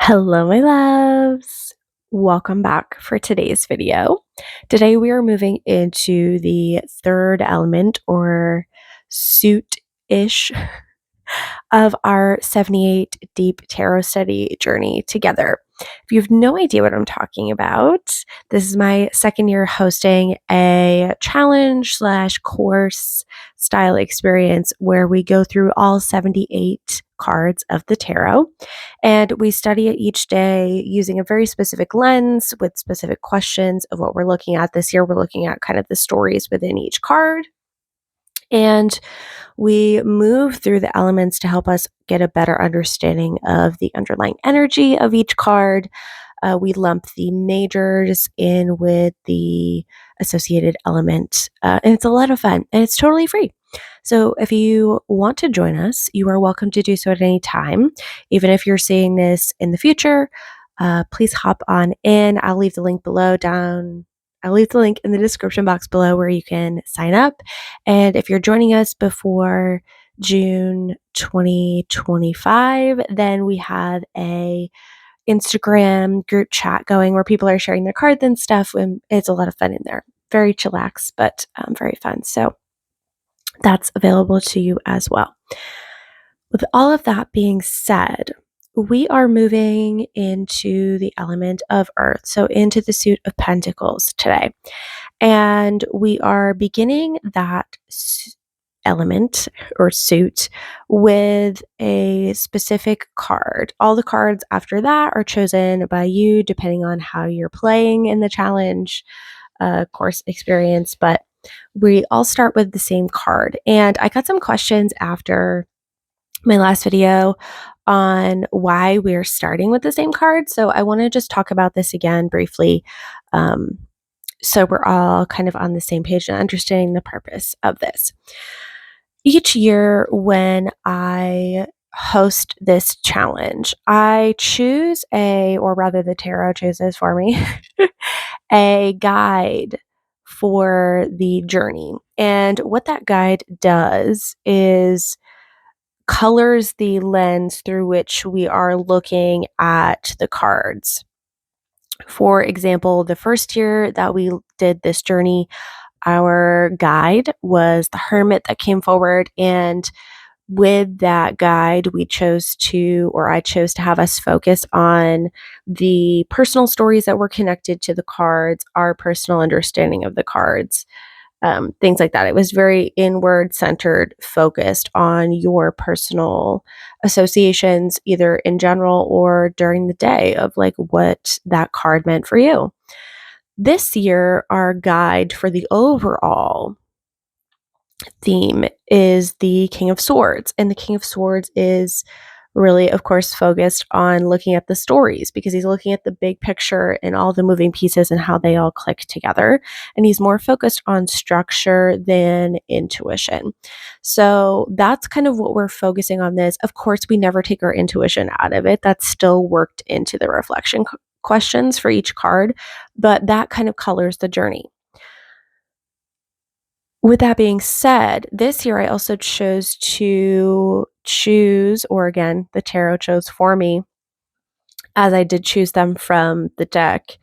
Hello, my loves. Welcome back for today's video. Today we are moving into the third element or suit-ish of our 78 deep tarot study journey together. If you have no idea what I'm talking about, this is my second year hosting a challenge slash course style experience where we go through all 78 cards of the tarot and we study it each day using a very specific lens with specific questions of what we're looking at. This year, we're looking at kind of the stories within each card. And we move through the elements to help us get a better understanding of the underlying energy of each card. We lump the majors in with the associated element, and it's a lot of fun and it's totally free. So, if you want to join us, you are welcome to do so at any time. Even if you're seeing this in the future, please hop on in. I'll leave the link below down. I'll leave the link in the description box below where you can sign up. And if you're joining us before June 2025, then we have a Instagram group chat going where people are sharing their cards and stuff, and it's a lot of fun in there. Very chillax, but very fun. So that's available to you as well. With all of that being said, we are moving into the element of earth, so into the suit of Pentacles today. And we are beginning that element or suit with a specific card. All the cards after that are chosen by you depending on how you're playing in the challenge course experience, but we all start with the same card. And I got some questions after my last video on why we're starting with the same card. So I want to just talk about this again briefly. So we're all kind of on the same page and understanding the purpose of this. Each year when I host this challenge, I choose or rather the tarot chooses for me, a guide for the journey. And what that guide does is colors the lens through which we are looking at the cards. For example, the first year that we did this journey, our guide was the Hermit that came forward. And with that guide, I chose to have us focus on the personal stories that were connected to the cards, our personal understanding of the cards, things like that. It was very inward centered, focused on your personal associations, either in general or during the day, of like what that card meant for you. This year, our guide for the overall theme is the King of Swords. And the King of Swords is really, of course, focused on looking at the stories because he's looking at the big picture and all the moving pieces and how they all click together. And he's more focused on structure than intuition. So that's kind of what we're focusing on this. Of course, we never take our intuition out of it. That's still worked into the reflection questions for each card, but that kind of colors the journey. With that being said, this year I also chose to choose, or again, the tarot chose for me, as I did choose them from the deck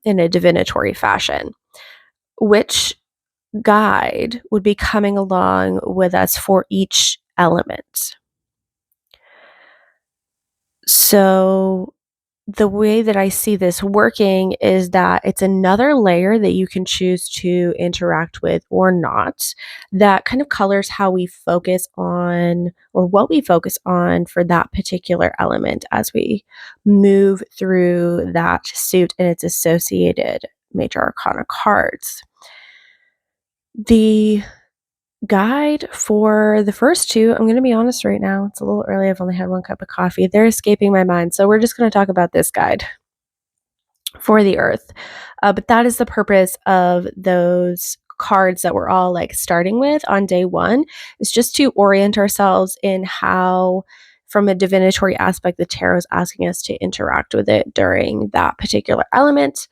in a divinatory fashion. Which guide would be coming along with us for each element? So the way that I see this working is that it's another layer that you can choose to interact with or not that kind of colors how we focus on or what we focus on for that particular element as we move through that suit and its associated major arcana cards. The guide for the first two, I'm going to be honest right now, it's a little early. I've only had one cup of coffee. They're escaping my mind. So we're just going to talk about this guide for the earth. But that is the purpose of those cards that we're all like starting with on day one, is just to orient ourselves in how, from a divinatory aspect, the tarot is asking us to interact with it during that particular element.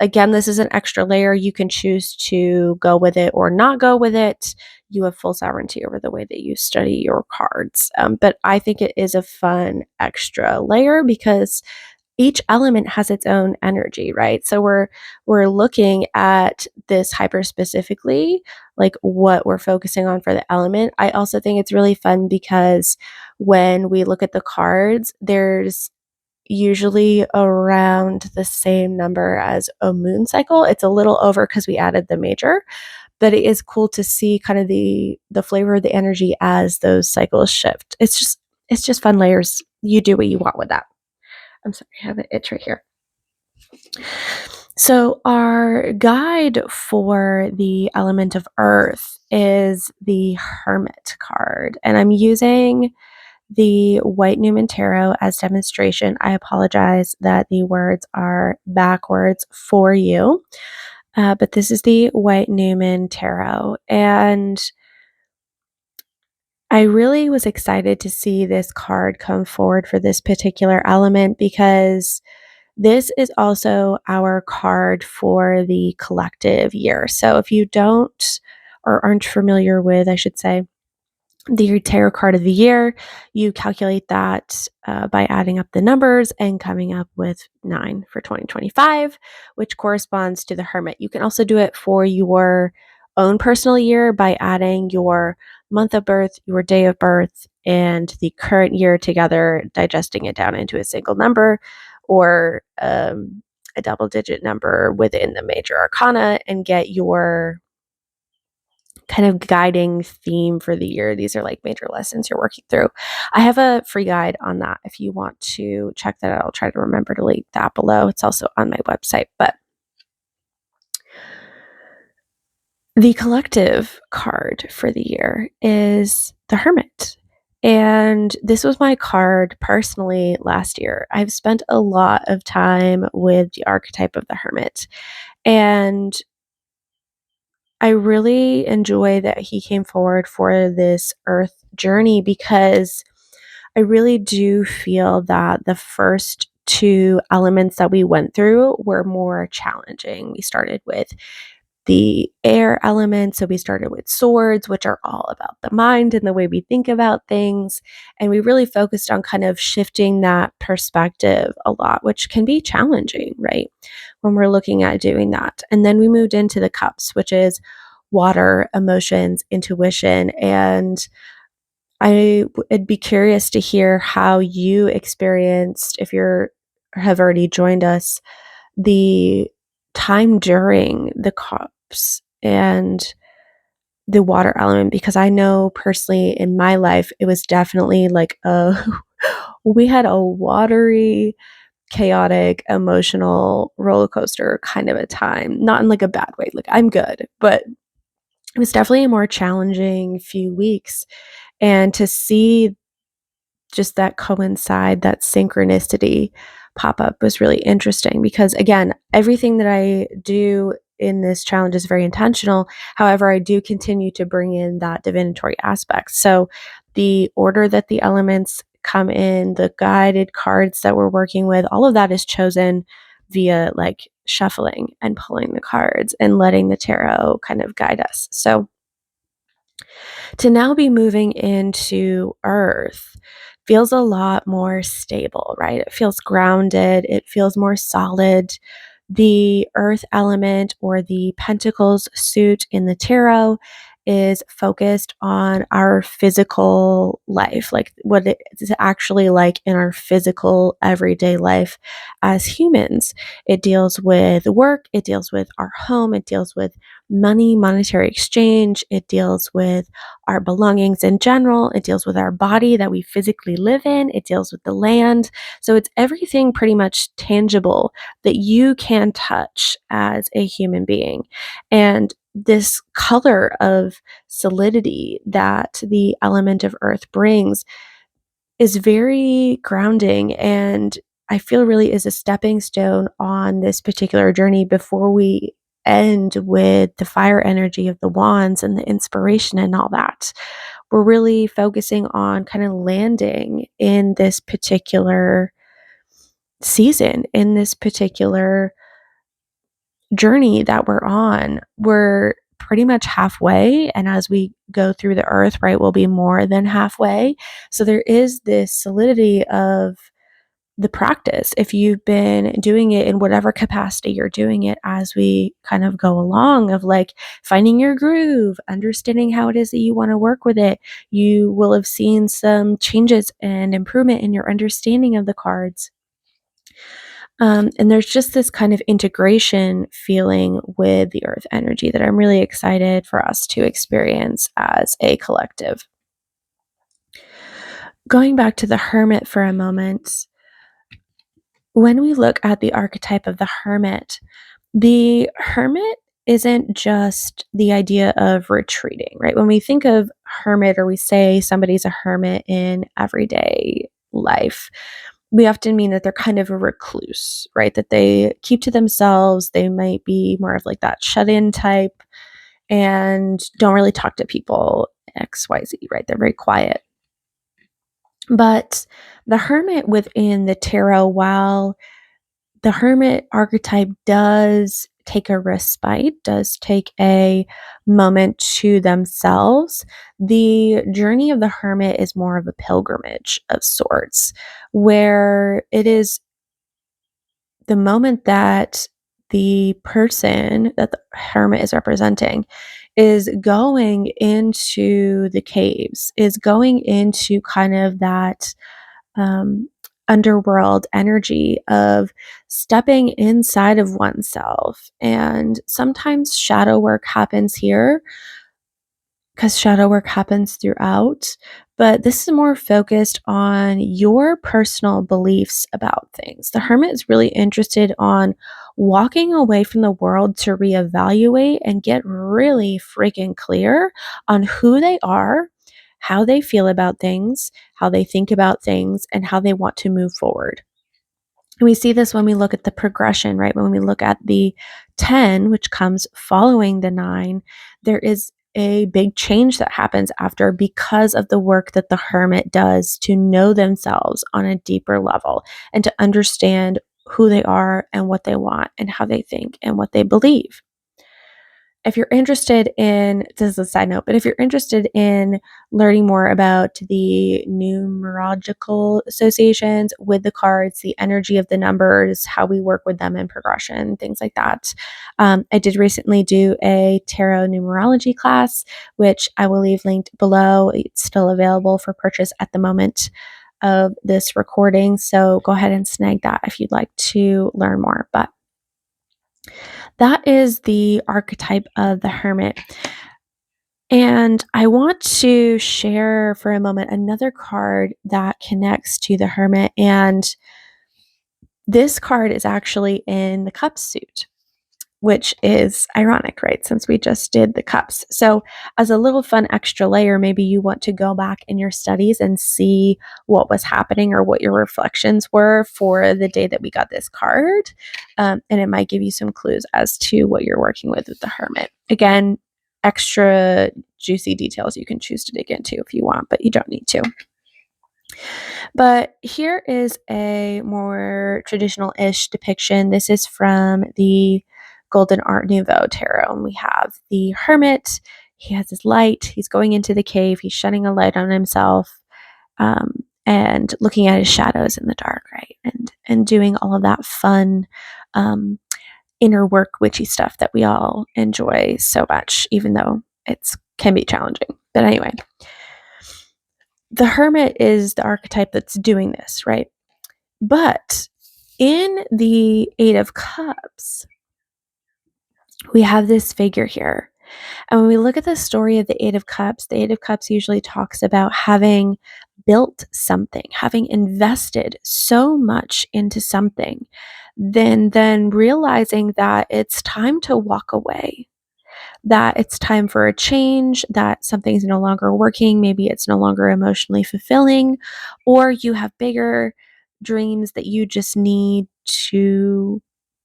Again, this is an extra layer. You can choose to go with it or not go with it. you have full sovereignty over the way that you study your cards. But I think it is a fun extra layer because each element has its own energy, right? So we're looking at this hyper specifically, like what we're focusing on for the element. I also think it's really fun because when we look at the cards, there's usually around the same number as a moon cycle. It's a little over because we added the major, but it is cool to see kind of the flavor of the energy as those cycles shift. It's just fun layers. You do what you want with that. I'm sorry, I have an itch right here. So our guide for the element of earth is the Hermit card, and I'm using the White Newman Tarot as demonstration. I apologize that the words are backwards for you, but this is the White Newman Tarot, and I really was excited to see this card come forward for this particular element because this is also our card for the collective year. So if you don't or aren't familiar with, I should say, the tarot card of the year, you calculate that by adding up the numbers and coming up with 9 for 2025, which corresponds to the Hermit. You can also do it for your own personal year by adding your month of birth, your day of birth, and the current year together, digesting it down into a single number or a double digit number within the major arcana and get your kind of guiding theme for the year. These are like major lessons you're working through. I have a free guide on that if you want to check that out. I'll try to remember to link that below. It's also on my website. But the collective card for the year is the Hermit. And this was my card personally last year. I've spent a lot of time with the archetype of the Hermit. And I really enjoy that he came forward for this earth journey because I really do feel that the first two elements that we went through were more challenging. We started with the air element. So we started with swords, which are all about the mind and the way we think about things. And we really focused on kind of shifting that perspective a lot, which can be challenging, right? When we're looking at doing that. And then we moved into the cups, which is water, emotions, intuition. And would be curious to hear how you experienced, if you're have already joined us, the time during the cups and the water element, because I know personally in my life it was definitely like we had a watery, chaotic, emotional roller coaster kind of a time. Not in like a bad way. Like I'm good, but it was definitely a more challenging few weeks. And to see just that coincide, that synchronicity pop up was really interesting because, again, everything that I do in this challenge is very intentional. However, I do continue to bring in that divinatory aspect. So the order that the elements come in, the guided cards that we're working with, all of that is chosen via like shuffling and pulling the cards and letting the tarot kind of guide us. So to now be moving into earth feels a lot more stable, right? It feels grounded, it feels more solid. The earth element or the pentacles suit in the tarot is focused on our physical life, like what it's actually like in our physical everyday life as humans. It deals with work, it deals with our home, it deals with money, monetary exchange, it deals with our belongings in general, it deals with our body that we physically live in, it deals with the land. So it's everything pretty much tangible that you can touch as a human being. And this color of solidity that the element of earth brings is very grounding and I feel really is a stepping stone on this particular journey before we end with the fire energy of the wands and the inspiration and all that. We're really focusing on kind of landing in this particular season, in this particular journey that we're on. We're pretty much halfway. And as we go through the earth, right, we'll be more than halfway. So there is this solidity of the practice. If you've been doing it in whatever capacity you're doing it as we kind of go along, of like finding your groove, understanding how it is that you want to work with it, you will have seen some changes and improvement in your understanding of the cards. And there's just this kind of integration feeling with the earth energy that I'm really excited for us to experience as a collective. Going back to the hermit for a moment, when we look at the archetype of the hermit isn't just the idea of retreating, right? When we think of hermit, or we say somebody's a hermit in everyday life, we often mean that they're kind of a recluse, right? That they keep to themselves. They might be more of like that shut in type and don't really talk to people, XYZ, right? They're very quiet. But the hermit within the tarot, while the hermit archetype does take a respite, does take a moment to themselves, the journey of the hermit is more of a pilgrimage of sorts, where it is the moment that the person that the hermit is representing is going into the caves, is going into kind of that um, underworld energy of stepping inside of oneself. And sometimes shadow work happens here because shadow work happens throughout, but this is more focused on your personal beliefs about things. The hermit is really interested on walking away from the world to reevaluate and get really freaking clear on who they are, how they feel about things, how they think about things, and how they want to move forward. And we see this when we look at the progression, right? When we look at the 10, which comes following the 9, there is a big change that happens after because of the work that the hermit does to know themselves on a deeper level and to understand who they are and what they want and how they think and what they believe. If you're interested in, this is a side note, but if you're interested in learning more about the numerological associations with the cards, the energy of the numbers, how we work with them in progression, things like that, I did recently do a tarot numerology class, which I will leave linked below. It's still available for purchase at the moment of this recording, so go ahead and snag that if you'd like to learn more. But that is the archetype of the hermit. And I want to share for a moment another card that connects to the hermit. And this card is actually in the cup suit, which is ironic, right? Since we just did the cups. So, as a little fun extra layer, maybe you want to go back in your studies and see what was happening or what your reflections were for the day that we got this card. And it might give you some clues as to what you're working with the hermit. Again, extra juicy details you can choose to dig into if you want, but you don't need to. But here is a more traditional-ish depiction. This is from the Golden Art Nouveau tarot. And we have the hermit. He has his light. He's going into the cave. He's shedding a light on himself, and looking at his shadows in the dark, right? And doing all of that fun inner work, witchy stuff that we all enjoy so much, even though it can be challenging. But anyway, the hermit is the archetype that's doing this, right? But in the Eight of Cups, we have this figure here. And when we look at the story of the Eight of Cups usually talks about having built something, having invested so much into something, then realizing that it's time to walk away, that it's time for a change, that something's no longer working, maybe it's no longer emotionally fulfilling, or you have bigger dreams that you just need to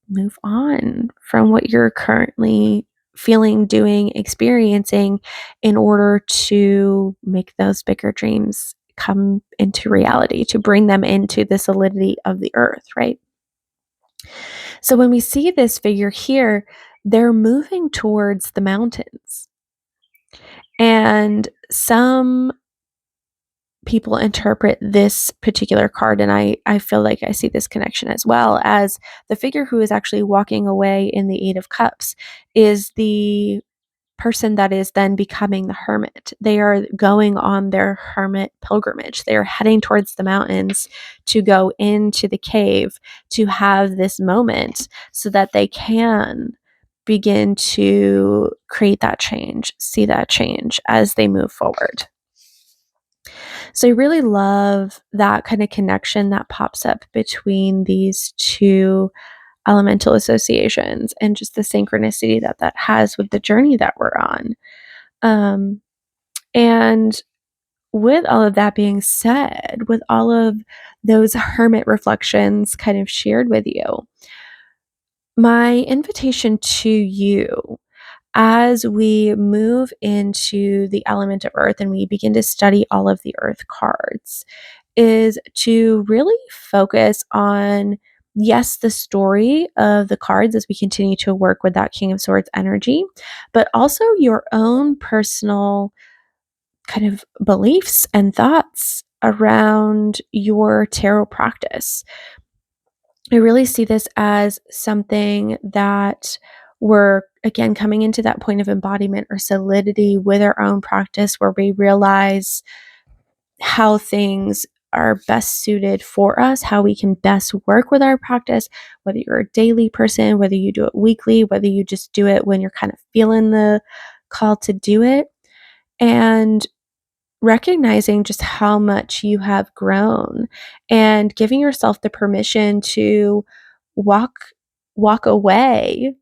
move on from what you're currently feeling, doing, experiencing in order to make those bigger dreams come into reality, to bring them into the solidity of the earth, right? So when we see this figure here, they're moving towards the mountains. And some people interpret this particular card, and I feel like I see this connection as well, as the figure who is actually walking away in the Eight of Cups is the person that is then becoming the hermit. They are going on their hermit pilgrimage. They are heading towards the mountains to go into the cave to have this moment so that they can begin to create that change, see that change as they move forward. So I really love that kind of connection that pops up between these two elemental associations and just the synchronicity that that has with the journey that we're on. Um, and with all of that being said, with all of those hermit reflections kind of shared with you, my invitation to you as we move into the element of earth and we begin to study all of the earth cards is to really focus on, yes, the story of the cards as we continue to work with that King of Swords energy, but also your own personal kind of beliefs and thoughts around your tarot practice. I really see this as something that we're, again, coming into that point of embodiment or solidity with our own practice where we realize how things are best suited for us, how we can best work with our practice, whether you're a daily person, whether you do it weekly, whether you just do it when you're kind of feeling the call to do it. And recognizing just how much you have grown and giving yourself the permission to walk walk away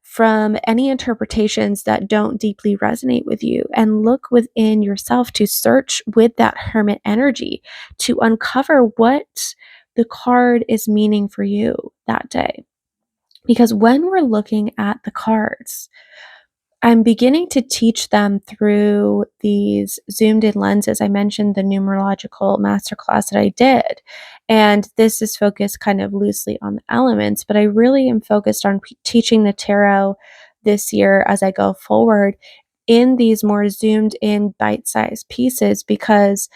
from any interpretations that don't deeply resonate with you and look within yourself to search with that hermit energy to uncover what the card is meaning for you that day. Because when we're looking at the cards, I'm beginning to teach them through these zoomed in lenses. I mentioned the numerological masterclass that I did, and this is focused kind of loosely on the elements, but I really am focused on teaching the tarot this year as I go forward in these more zoomed in bite-sized pieces because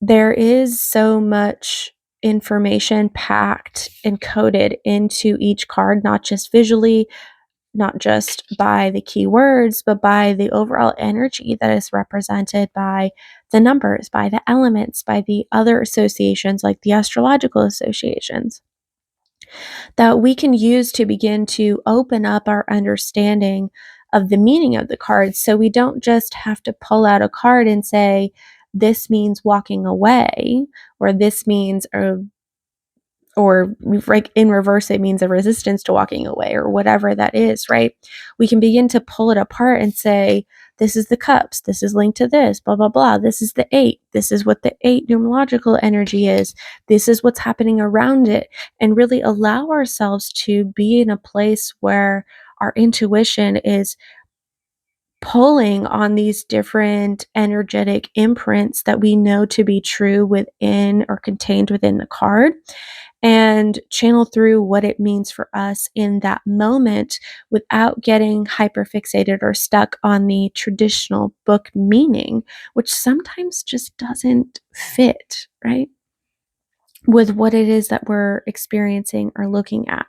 there is so much information packed and coded into each card, not just visually, not just by the keywords, but by the overall energy that is represented by the numbers, by the elements, by the other associations like the astrological associations that we can use to begin to open up our understanding of the meaning of the cards. So we don't just have to pull out a card and say, this means walking away, or this means or like in reverse, it means a resistance to walking away or whatever that is, right? We can begin to pull it apart and say, this is the cups, this is linked to this, blah, blah, blah. This is the eight. This is what the eight numerological energy is. This is what's happening around it. And really allow ourselves to be in a place where our intuition is pulling on these different energetic imprints that we know to be true within or contained within the card and channel through what it means for us in that moment without getting hyperfixated or stuck on the traditional book meaning, which sometimes just doesn't fit, right, with what it is that we're experiencing or looking at.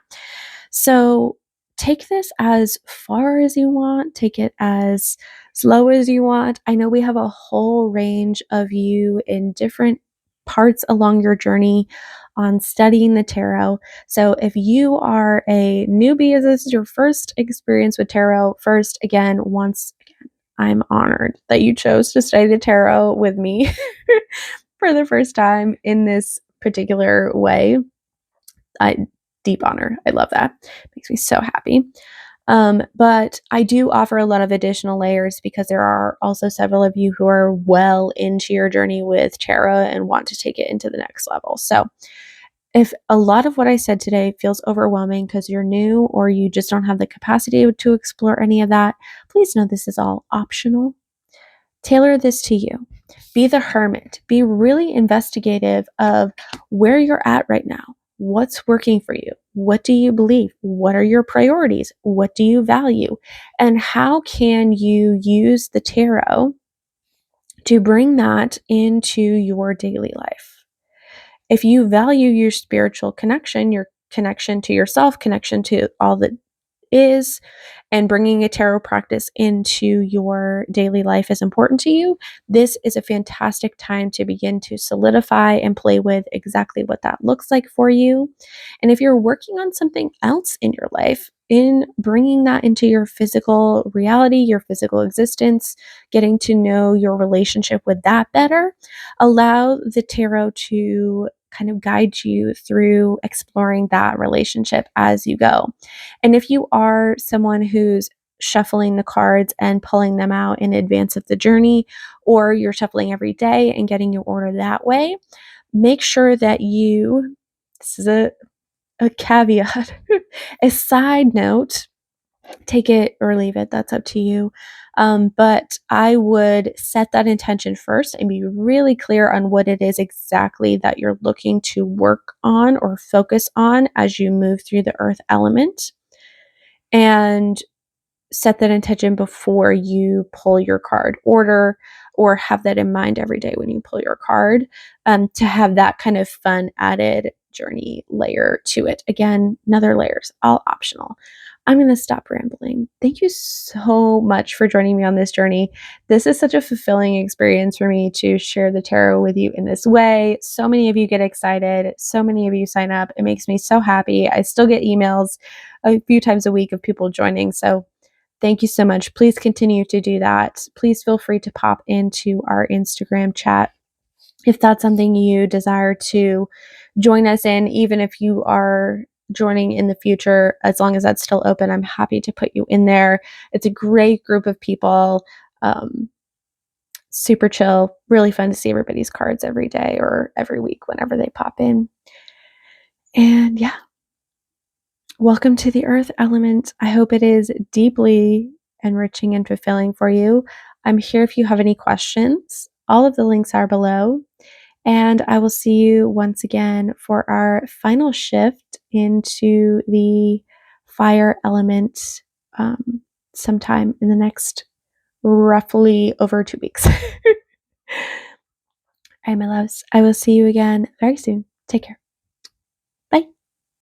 So take this as far as you want, take it as slow as you want. I know we have a whole range of you in different parts along your journey on studying the tarot. So if you are a newbie, as this is your first experience with tarot, first, again, once again, I'm honored that you chose to study the tarot with me for the first time in this particular way. Deep honor. I love that. Makes me so happy. But I do offer a lot of additional layers because there are also several of you who are well into your journey with tarot and want to take it into the next level. So if a lot of what I said today feels overwhelming because you're new or you just don't have the capacity to explore any of that, please know this is all optional. Tailor this to you. Be the hermit. Be really investigative of where you're at right now. What's working for you? What do you believe? What are your priorities? What do you value? And how can you use the tarot to bring that into your daily life? If you value your spiritual connection, your connection to yourself, connection to all that is, and bringing a tarot practice into your daily life is important to you, this is a fantastic time to begin to solidify and play with exactly what that looks like for you. And if you're working on something else in your life, in bringing that into your physical reality, your physical existence, getting to know your relationship with that better, allow the tarot to kind of guide you through exploring that relationship as you go. And if you are someone who's shuffling the cards and pulling them out in advance of the journey, or you're shuffling every day and getting your order that way, make sure that this is a caveat, a side note, take it or leave it, that's up to you. But I would set that intention first and be really clear on what it is exactly that you're looking to work on or focus on as you move through the earth element. And set that intention before you pull your card order, or have that in mind every day when you pull your card, to have that kind of fun added journey layer to it. Again, another layers, all optional. I'm going to stop rambling. Thank you so much for joining me on this journey. This is such a fulfilling experience for me to share the tarot with you in this way. So many of you get excited. So many of you sign up. It makes me so happy. I still get emails a few times a week of people joining. So thank you so much. Please continue to do that. Please feel free to pop into our Instagram chat if that's something you desire to join us in, even if you are joining in the future, as long as that's still open, I'm happy to put you in there. It's a great group of people. Super chill, really fun to see everybody's cards every day or every week whenever they pop in. And yeah, welcome to the earth element. I hope it is deeply enriching and fulfilling for you. I'm here if you have any questions. All of the links are below. And I will see you once again for our final shift into the fire element, sometime in the next roughly over 2 weeks. All right, my loves. I will see you again very soon. Take care.